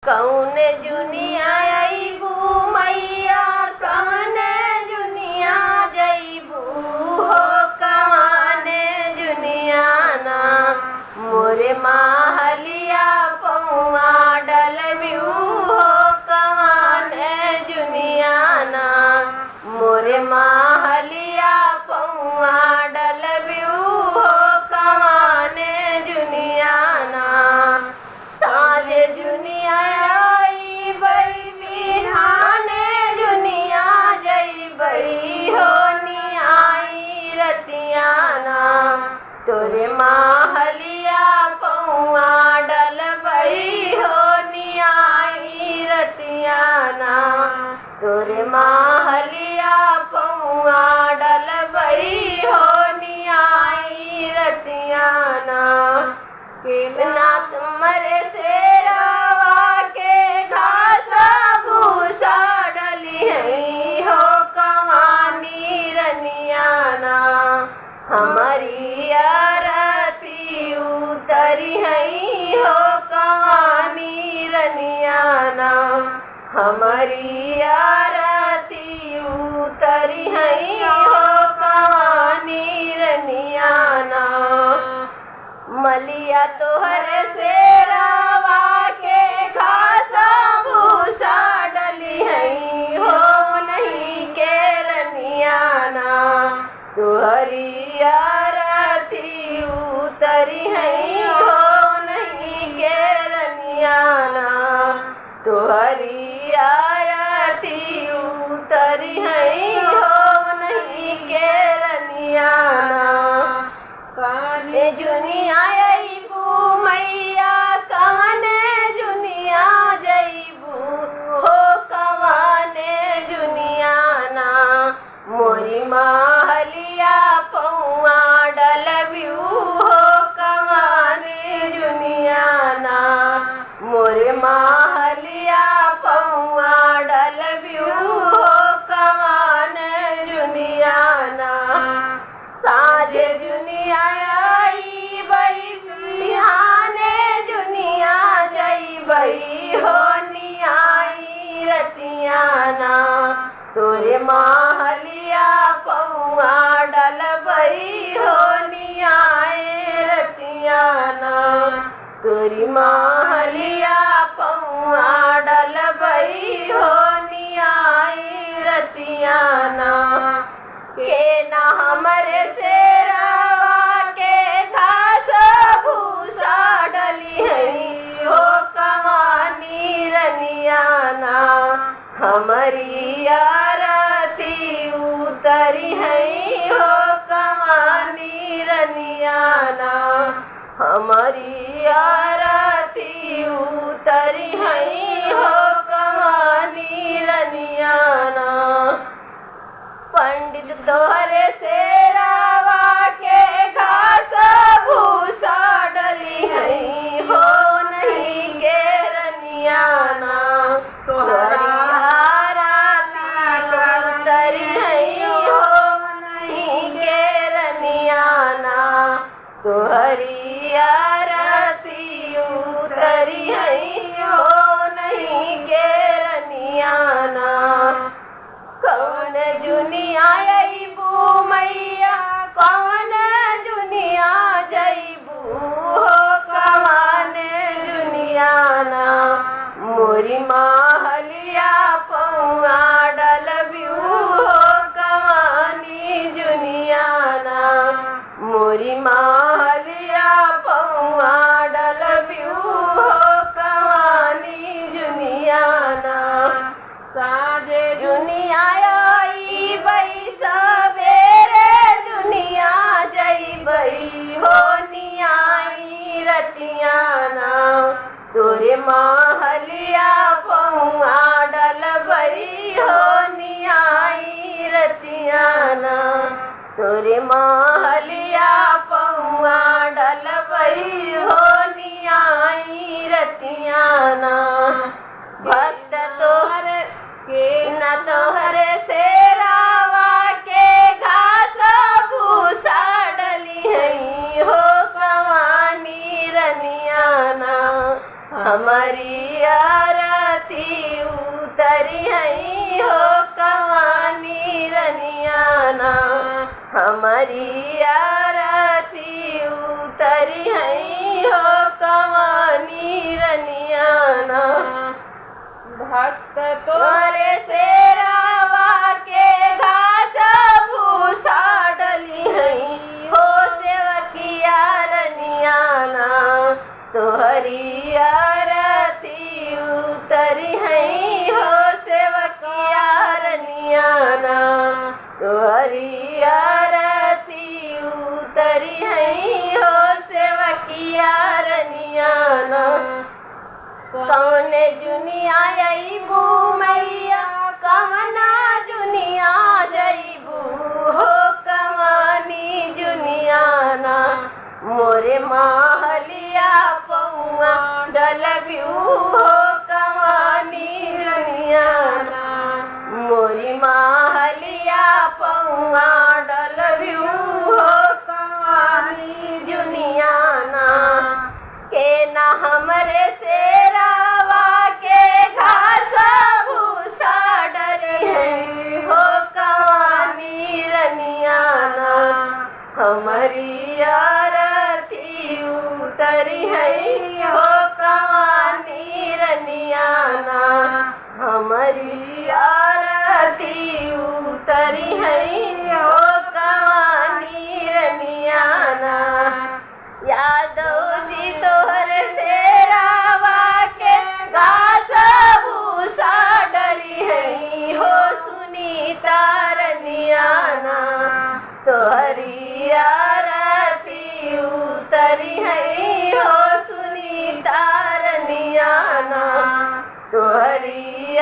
कौन जुनिया अइबू मैया कौन जुनिया जइबू हो कवाने जुनिया ना मोरे माहलिया पौआ डलबिऊ हो कवाने जुनिया ना मोरे माहलिया पौआ डलबिऊ हो कवाने जुनिया ना साँझ जुनिया आई बई बिहाने जुनिया जइबई हो नियाई रतिया ना तोरे माहलिया पौआ डलबई हो नियाई रतिया ना तोरे माहलिया पौआ डलबई हो नियाई रतिया ना ना तुम्हारे शेरवा के घास भूसा डली है हो कवानी रनिया ना हमारी आरती उतरी है हो कवानी रनिया ना हमारी आरती उतरी है हो कवानी रनिया ना मलिया तोहर शेरवा के घास भूसा डली है हो नहीं के रनिया ना तोहरी आरती उतरी है हो नहीं के रनिया ना तोहरी आरती उतरी है हो नहीं के रनिया ना काने जुनिया अइबू मैया कवने जुनिया जइबू हो कवाने जुनिया ना मोरी माहलिया पौआ डलबिऊ हो कवाने जुनिया ना मोरे माहलिया पौआ डलबिऊ हो कवाने जुनिया ना साँझ जुनिया आई बई बिहाने जुनिया जइबई हो नियाई रतिया ना तोरे माहलिया पौआ डलबई हो नियाई रतिया ना तोरी माहलिया पौआ डलबई हो नियाई रतिया ना के ना हमरे शेरवा के घास भूसा डली है हो कवानी रनिया ना हमारी आरती उतरी है हो कवानी रनिया ना हमारी आरती उतरी है हो कवानी रनिया ना पंडित तोहरे शेरवा के घास भूसा डली है हो नहीं के रनिया ना तोहरी आरती उतरी है हो नहीं के रनिया ना तोहरी आरती उतरी है हो नहीं के रनिया ना कौन जुनिया अइबू मैया कौन जुनिया जइबू हो कवाने जुनिया ना मोरी माहलिया पौआ डलबिऊ हो कवानी जुनिया ना मोरी माहलिया पौआ डलबिऊ हो कवानी जुनिया ना साँझ जुनिया आई बई सबेरे जुनिया जइबई हो नियाई रतिया ना तोरे माहलिया पौआ डलबई हो नियाई रतिया ना तोरे माहलिया पौआ डलबई हो नियाई रतिया ना भक्त तोहर के न तोहरे शेरवा के घास भूसा डली है हो कवानी रनिया ना हमारी हमारी आरती उतरी है हो कवानी रनियाना, हमारी आरती उतरी है हो कवानी रनियाना। भक्त तो तोरे शेरावा के घास भूसा डली है हो सेवकिया रनियाना, तोहरी आरती उतरी है हो सेवकिया रनियाना, तोहरी आरती उतरी है हो सेवकिया रनियाना। कौने जुनिया अइबू मैया कवना जुनिया जइबू हो कवानी जुनियाना, मोरे महलिया पौआ डलब्यू हो कवानी जुनियाना, मोरी महलिया पौआ डलब्यू हो कवानी जुनियाना। के ना हमरे शेरावा के घास भूसा डरी है हो कवानी रनियाना, हमारी आरती उतरी है हो कवानी रनियाना, हमारी आरती उतरी है हो कवानी रनियाना। यादव जी तोहर शेरावा के घास भूसा डली है हो सुनीता रनियाना, तोहरी आरती उतरी है हो सुनीता रनियाना, तोहरी